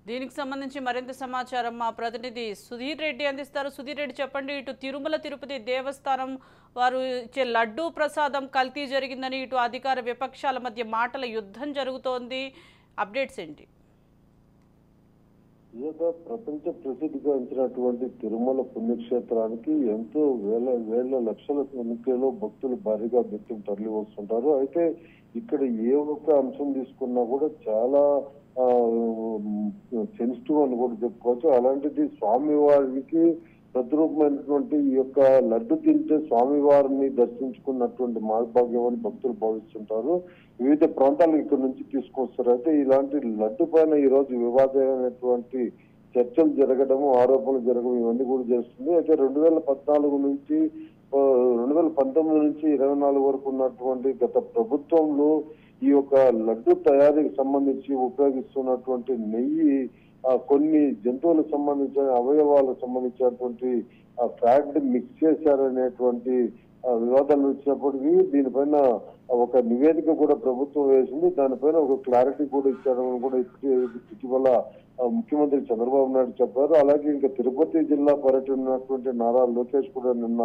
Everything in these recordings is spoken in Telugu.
దీనికి సంబంధించి మరింత సమాచారం మా ప్రతినిధి సుధీర్ రెడ్డి అందిస్తారు. సుధీర్ రెడ్డి చెప్పండి, ఇటు తిరుమల తిరుపతి దేవస్థానం వారు ఇచ్చే లడ్డూ ప్రసాదం కల్తీ జరిగిందని ఇటు అధికార విపక్షాల మధ్య మాటల యుద్ధం జరుగుతోంది. అప్డేట్స్ ఏంటి? ప్రపంచ ప్రసిద్ధిగాంచినటువంటి తిరుమల పుణ్యక్షేత్రానికి ఎంతో వేల లక్షల సంఖ్యలో భక్తులు భారీగా భక్తులు తరలి వస్తుంటారు. అయితే ఇక్కడ ఏ ఒక్క అంశం తీసుకున్నా కూడా చాలా సెన్సిటివ్ అని కూడా చెప్పుకోవచ్చు. అలాంటిది స్వామివారికి ప్రతిరూపమైనటువంటి ఈ యొక్క లడ్డు తింటే స్వామివారిని దర్శించుకున్నటువంటి మహాభాగ్యం అని భక్తులు భావిస్తుంటారు. వివిధ ప్రాంతాలకు ఇక్కడ నుంచి తీసుకొస్తారు. అయితే ఇలాంటి లడ్డు పైన ఈ రోజు వివాదమైనటువంటి చర్చలు జరగడము, ఆరోపణలు జరగడం ఇవన్నీ కూడా చేస్తుంది. అయితే 2014 నుంచి 2019 నుంచి 24 వరకు ఉన్నటువంటి గత ప్రభుత్వంలో ఈ యొక్క లడ్డు తయారీకి సంబంధించి ఉపయోగిస్తున్నటువంటి నెయ్యి కొన్ని జంతువులకు సంబంధించిన అవయవాలకు సంబంధించినటువంటి ఫ్యాట్ మిక్స్ చేశారనేటువంటి వివాదాలు వచ్చినప్పటికీ దీనిపైన ఒక నివేదిక కూడా ప్రభుత్వం వేసింది. దానిపైన ఒక క్లారిటీ కూడా ఇచ్చారని కూడా ఇటీవల ముఖ్యమంత్రి చంద్రబాబు నాయుడు చెప్పారు. అలాగే ఇంకా తిరుపతి జిల్లా పర్యటన ఉన్నటువంటి నారా లోకేష్ కూడా నిన్న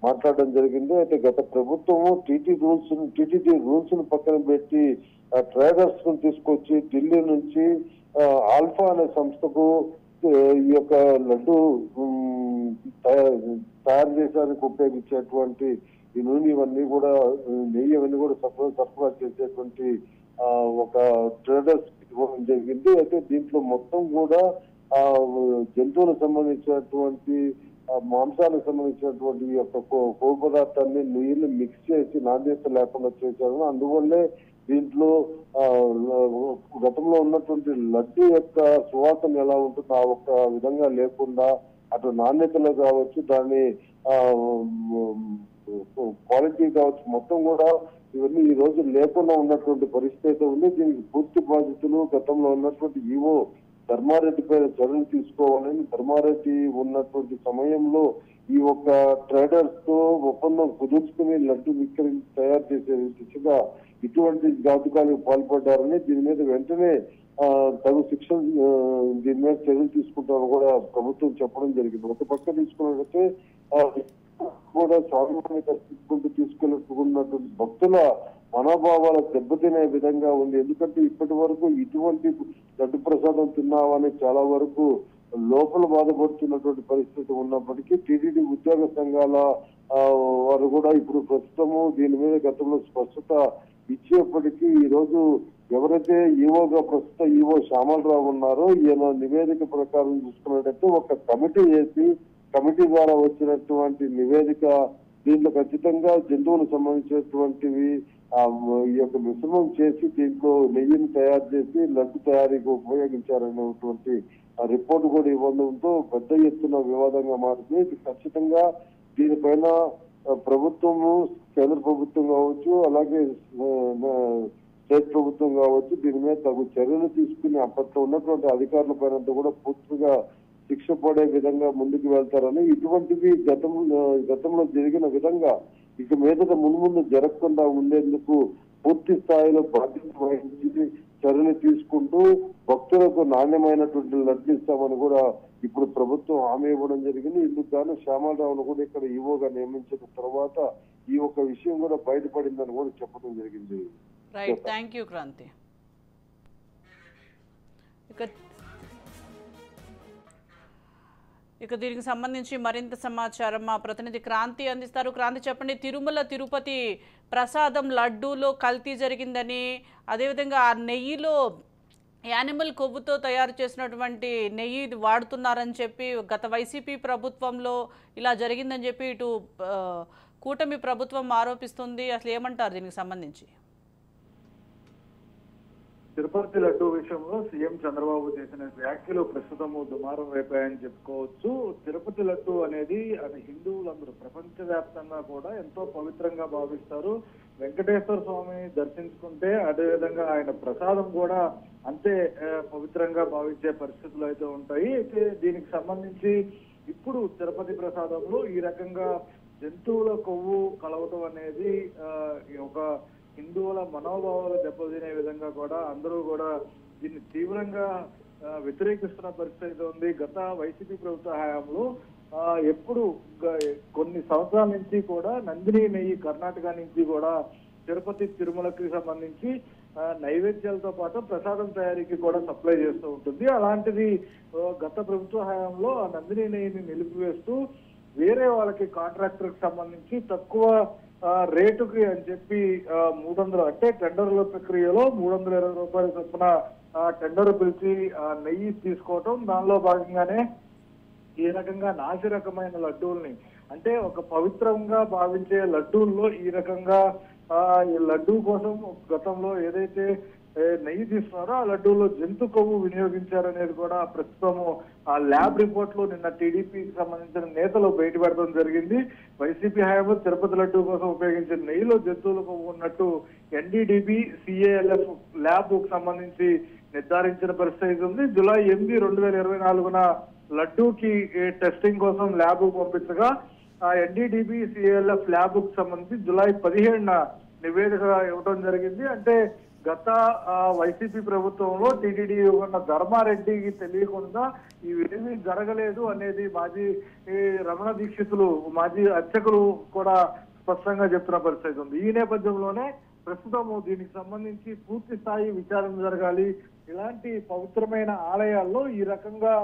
మాట్లాడడం జరిగింది. అయితే గత ప్రభుత్వము టీటీడీ రూల్స్ ను పక్కన పెట్టి ట్రేడర్స్ ను తీసుకొచ్చి ఢిల్లీ నుంచి ఆల్ఫా అనే సంస్థకు ఈ యొక్క లడ్డు తయారు చేయడానికి ఉపయోగించేటువంటి ఈ నూనె ఇవన్నీ కూడా నెయ్యి ఇవన్నీ కూడా సరఫరా చేసేటువంటి ఒక ట్రేడర్స్ ఇవ్వడం జరిగింది. అయితే దీంట్లో మొత్తం కూడా జంతువులకు సంబంధించినటువంటి మాంసాలకు సంబంధించినటువంటి ఈ యొక్క కొవ్వు పదార్థాన్ని నెయ్యిని మిక్స్ చేసి నాణ్యత లేకుండా చేశారు. అందువల్లే దీంట్లో గతంలో ఉన్నటువంటి లడ్డు యొక్క సువాసన ఎలా ఉంటుందో ఆ ఒక్క విధంగా లేకుండా అటు నాణ్యతలో కావచ్చు, దాని క్వాలిటీ కావచ్చు, మొత్తం కూడా ఇవన్నీ ఈ రోజు లేకుండా ఉన్నటువంటి పరిస్థితి ఉంది. దీనికి పూర్తి బాధితులు గతంలో ఉన్నటువంటి ఈవో ధర్మారెడ్డి పైన చర్యలు తీసుకోవాలని ధర్మారెడ్డి ఉన్నటువంటి సమయంలో ఈ ఒక్క ట్రేడర్స్ తో ఒప్పందం కుదుర్చుకుని లడ్డు విక్రయించి తయారు చేసే దిశగా ఇటువంటి ఘాతుకాలకు పాల్పడ్డారని దీని మీద వెంటనే తగు శిక్షలు దీని మీద చర్యలు తీసుకుంటామని కూడా ప్రభుత్వం చెప్పడం జరిగింది. ఒక పక్క తీసుకున్నట్లయితే కూడా స్వామివారిని దర్శించుకుంటూ తీసుకెళ్ళుకున్నటువంటి భక్తుల మనోభావాల దెబ్బతినే విధంగా ఉంది. ఎందుకంటే ఇప్పటి వరకు ఇటువంటి లడ్డు ప్రసాదం తిన్నామని చాలా వరకు లోపల బాధపడుతున్నటువంటి పరిస్థితి ఉన్నప్పటికీ టీటీడీ ఉద్యోగ సంఘాల వారు కూడా ఇప్పుడు ప్రస్తుతము దీని మీద గతంలో స్పష్టత ఇచ్చేప్పటికీ ఈ రోజు ఎవరైతే ఈవోగా ప్రస్తుత ఈవో శ్యామలరావు ఉన్నారో ఈయన నివేదిక ప్రకారం చూసుకున్నట్టయితే ఒక కమిటీ వేసి కమిటీ ద్వారా వచ్చినటువంటి నివేదిక దీంట్లో ఖచ్చితంగా జంతువులకు సంబంధించినటువంటివి ఈ యొక్క మిశ్రమం చేసి దీంట్లో నెయ్యిని తయారు చేసి లడ్డు తయారీకి ఉపయోగించారనేటువంటి రిపోర్ట్ కూడా ఇవ్వడంతో పెద్ద ఎత్తున వివాదంగా మారింది. ఇది ఖచ్చితంగా దీనిపైన ప్రభుత్వము, కేంద్ర ప్రభుత్వం కావచ్చు, అలాగే స్టేట్ ప్రభుత్వం కావచ్చు, దీని మీద తగు చర్యలు తీసుకుని అప్పట్లో ఉన్నటువంటి అధికారుల పైన కూడా పూర్తిగా శిక్ష పడే విధంగా ముందుకు వెళ్తారని, ఇటువంటివి గతంలో జరిగిన విధంగా ఇక మీదట ముందు జరగకుండా ఉండేందుకు పూర్తి స్థాయిలో బాధ్యత వహించి చర్యలు తీసుకుంటూ భక్తులకు నాణ్యమైనటువంటి లడ్డు ఇస్తామని కూడా ఇప్పుడు ప్రభుత్వం హామీ ఇవ్వడం జరిగింది. ఇందుకు గాను శ్యామలరావును కూడా ఇక్కడ ఈవోగా నియమించిన తర్వాత ఈ ఒక్క విషయం కూడా బయటపడిందని కూడా చెప్పడం జరిగింది. Right, thank you Kranthi. ఇక దీనికి సంబంధించి మరింత సమాచారం మా ప్రతినిధి క్రాంతి అందిస్తారు. క్రాంతి చెప్పండి, తిరుమల తిరుపతి ప్రసాదం లడ్డూలో కల్తీ జరిగిందని, అదేవిధంగా ఆ నెయ్యిలో యానిమల్ కొవ్వుతో తయారు చేసినటువంటి నెయ్యి వాడుతున్నారని చెప్పి గత వైసీపీ ప్రభుత్వంలో ఇలా జరిగిందని చెప్పి ఇటు కూటమి ప్రభుత్వం ఆరోపిస్తుంది. అసలు ఏమంటారు దీనికి సంబంధించి? తిరుపతి లడ్డు విషయంలో సీఎం చంద్రబాబు చేసిన వ్యాఖ్యలు ప్రస్తుతము దుమారం రేపాయని చెప్పుకోవచ్చు. తిరుపతి లడ్డు అనేది అది హిందువులందరూ ప్రపంచవ్యాప్తంగా కూడా ఎంతో పవిత్రంగా భావిస్తారు. వెంకటేశ్వర స్వామిని దర్శించుకుంటే అదేవిధంగా ఆయన ప్రసాదం కూడా అంతే పవిత్రంగా భావించే పరిస్థితులు అయితే ఉంటాయి. అయితే దీనికి సంబంధించి ఇప్పుడు తిరుపతి ప్రసాదంలో ఈ రకంగా జంతువుల కొవ్వు కలవటం అనేది ఒక హిందువుల మనోభావాలు దెబ్బతినే విధంగా కూడా అందరూ కూడా దీన్ని తీవ్రంగా వ్యతిరేకిస్తున్న పరిస్థితి ఉంది. గత వైసీపీ ప్రభుత్వ హయాంలో ఎప్పుడు కొన్ని సంవత్సరాల నుంచి కూడా నందిని నెయ్యి కర్ణాటక నుంచి కూడా తిరుపతి తిరుమలకి సంబంధించి నైవేద్యాలతో పాటు ప్రసాదం తయారీకి కూడా సప్లై చేస్తూ ఉంటుంది. అలాంటిది గత ప్రభుత్వ హయాంలో ఆ నందిని నెయ్యిని నిలిపివేస్తూ వేరే వాళ్ళకి కాంట్రాక్టర్ కి సంబంధించి తక్కువ రేటుకి అని చెప్పి 300 అంటే టెండర్ల ప్రక్రియలో 320 రూపాయల చొప్పున టెండర్ పిలిచి నెయ్యి తీసుకోవటం, దానిలో భాగంగానే ఈ రకంగా నాసి రకమైన లడ్డూల్ని అంటే ఒక పవిత్రంగా భావించే లడ్డూల్లో ఈ రకంగా ఈ లడ్డూ కోసం గతంలో ఏదైతే నెయ్యి తీసుకున్నారో ఆ లడ్డూలో జంతు కొవ్వు వినియోగించారనేది కూడా ప్రస్తుతము ఆ ల్యాబ్ రిపోర్ట్ లో నిన్న టీడీపీకి సంబంధించిన నేతలు బయటపెడడం జరిగింది. వైసీపీ హయాంలో తిరుపతి లడ్డూ కోసం ఉపయోగించిన నెయ్యిలో జంతువుల కొవ్వు ఉన్నట్టు NDDB CALF ల్యాబ్ కు సంబంధించి నిర్ధారించిన పరిస్థితి ఉంది. జూలై 8, 2024 లడ్డూకి టెస్టింగ్ కోసం ల్యాబ్ పంపించగా NDDB CALF ల్యాబ్ కు సంబంధించి జూలై 17 నివేదిక ఇవ్వడం జరిగింది. అంటే గత వైసీపీ ప్రభుత్వంలో టీటీడీ ఉన్న ధర్మారెడ్డికి తెలియకుండా ఇవేమీ జరగలేదు అనేది మాజీ రమణ దీక్షితులు మాజీ అర్చకులు కూడా స్పష్టంగా చెప్తున్న పరిస్థితి ఉంది. ఈ నేపథ్యంలోనే ప్రస్తుతం దీనికి సంబంధించి పూర్తి స్థాయి విచారణ జరగాలి. ఇలాంటి పవిత్రమైన ఆలయాల్లో ఈ రకంగా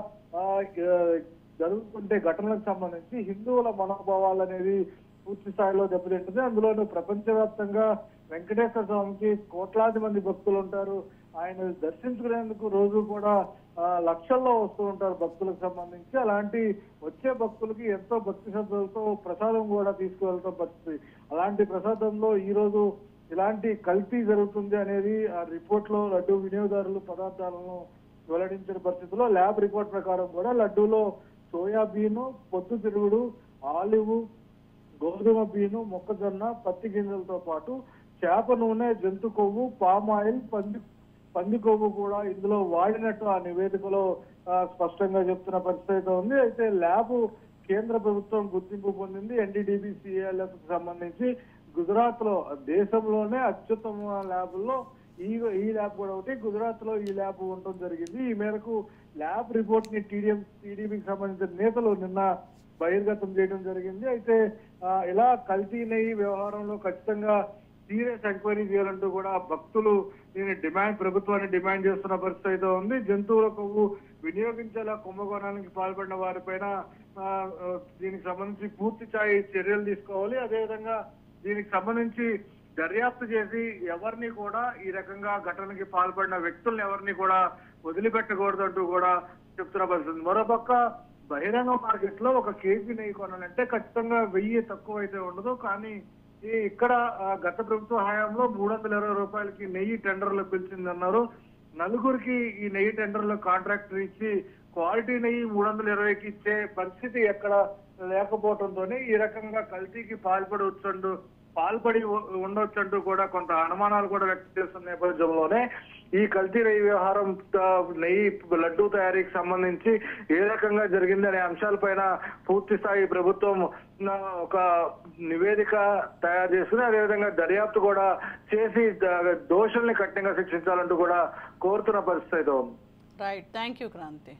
జరుగుతుంటే ఘటనలకు సంబంధించి హిందువుల మనోభావాలు అనేది పూర్తి స్థాయిలో దెబ్బతింటుంది. అందులోనూ ప్రపంచవ్యాప్తంగా వెంకటేశ్వర స్వామికి కోట్లాది మంది భక్తులు ఉంటారు. ఆయన దర్శించుకునేందుకు రోజు కూడా లక్షల్లో వస్తూ ఉంటారు భక్తులకు సంబంధించి. అలాంటి వచ్చే భక్తులకి ఎంతో భక్తి శ్రద్ధలతో ప్రసాదం కూడా తీసుకువెళ్తాం పరిస్థితి. అలాంటి ప్రసాదంలో ఈ రోజు ఇలాంటి కల్తీ జరుగుతుంది అనేది ఆ రిపోర్ట్ లో లడ్డూ వినియోగదారులు పదార్థాలను వెల్లడించిన పరిస్థితిలో ల్యాబ్ రిపోర్ట్ ప్రకారం కూడా లడ్డూలో సోయాబీను, పొద్దుతిరుగుడు, ఆలివ్, గోధుమ బీను, మొక్కజొన్న, పత్తి గింజలతో పాటు చేప నూనె, జంతు కొవ్వు, పామ్ ఆయిల్, పంది కొవ్వు కూడా ఇందులో వాడినట్టు ఆ నివేదికలో స్పష్టంగా చెప్తున్న పరిస్థితి ఉంది. అయితే ల్యాబ్ కేంద్ర ప్రభుత్వం గుర్తింపు పొందింది. NDDB CALF కు సంబంధించి గుజరాత్ లో దేశంలోనే అత్యుత్తమ ల్యాబ్ల్లో ఈ ల్యాబ్ కూడా ఒకటి. గుజరాత్ లో ఈ ల్యాబ్ ఉండటం జరిగింది. ఈ మేరకు ల్యాబ్ రిపోర్ట్ ని టీడీపీకి సంబంధించిన నేతలు నిన్న బహిర్గతం చేయడం జరిగింది. అయితే ఇలా కల్తీ నెయ్యి వ్యవహారంలో ఖచ్చితంగా సీరియస్ ఎంక్వైరీ చేయాలంటూ కూడా భక్తులు ప్రభుత్వాన్ని డిమాండ్ చేస్తున్న పరిస్థితి ఉంది. జంతువుల కొవ్వు వినియోగించేలా కుంభకోణానికి పాల్పడిన వారిపైన దీనికి సంబంధించి పూర్తి స్థాయి చర్యలు తీసుకోవాలి. అదేవిధంగా దీనికి సంబంధించి దర్యాప్తు చేసి ఎవరిని కూడా ఈ రకంగా ఘటనకి పాల్పడిన వ్యక్తులను ఎవరిని కూడా వదిలిపెట్టకూడదంటూ కూడా చెప్తున్న పరిస్థితి. మరోపక్క బహిరంగ మార్కెట్ లో 1 కేజీ నెయ్యి కొనాలంటే ఖచ్చితంగా 1000 తక్కువ అయితే ఉండదు. కానీ ఇక్కడ గత ప్రభుత్వ హయాంలో 320 రూపాయలకి నెయ్యి టెండర్లు పిలిచిందన్నారు. నలుగురికి ఈ నెయ్యి టెండర్లో కాంట్రాక్టర్ ఇచ్చి క్వాలిటీ నెయ్యి 320కి ఇచ్చే పరిస్థితి ఎక్కడ లేకపోవడంతోనే ఈ రకంగా కల్తీకి పాల్పడి ఉండొచ్చంటూ కూడా కొంత అనుమానాలు కూడా వ్యక్తం చేస్తున్న నేపథ్యంలోనే ఈ కల్తీ నెయ్యి వ్యవహారం, నెయ్యి లడ్డూ తయారీకి సంబంధించి ఏ రకంగా జరిగింది అనే అంశాలపైన పూర్తి స్థాయి ప్రభుత్వం ఒక నివేదిక తయారు చేస్తుంది. అదేవిధంగా దర్యాప్తు కూడా చేసి దోషుల్ని కఠినంగా శిక్షించాలంటూ కూడా కోరుతున్న పరిస్థితి ఉంది. Right, thank you Kranti.